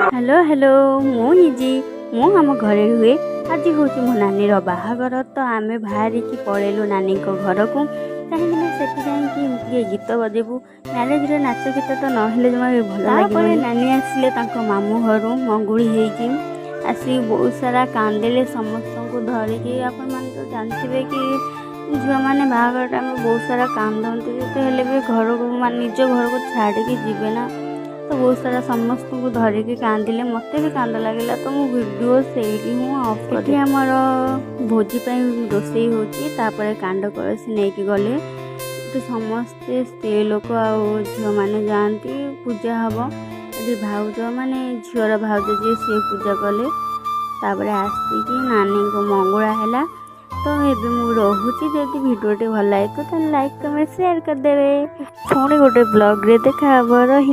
Hello hello मुझे आम घरे हुए आज हूँ मो नानी बाहागर तो आम बाहर की पलैलु नानी घर को कहीं गीत बजेबू मैरेज नाच गीत तो नहले जमा भी भल लगे। नानी आसिले मामू घर मंगुड़ी होगी आसिक बहुत सारा कांदेले समस्त को धरिकी आपण मैंने तो जानते कि झील मैंने बाहागर टाइम बहुत सारा कांदती तो भी घर को निज घर को छाड़ी जीवे ना तो बहुत सारा समस्त को धरिकी कांदिले मत भी कांद लगे तो मो वीडियो से ही आमर भोजी रोसई होपर कांड कलसी नहीं गले समस्ते स्त्री लोक झील मैंने जाती पूजा हम ये भाउज माने झीर भाउज जी सी पूजा कले तापर आसिक नानी को मंगुड़ा है तो ये रोची जब भिडियो भल लगे तो लाइक कमेंट शेयर करदे पुणी गोटे ब्लॉग रे देखा रही।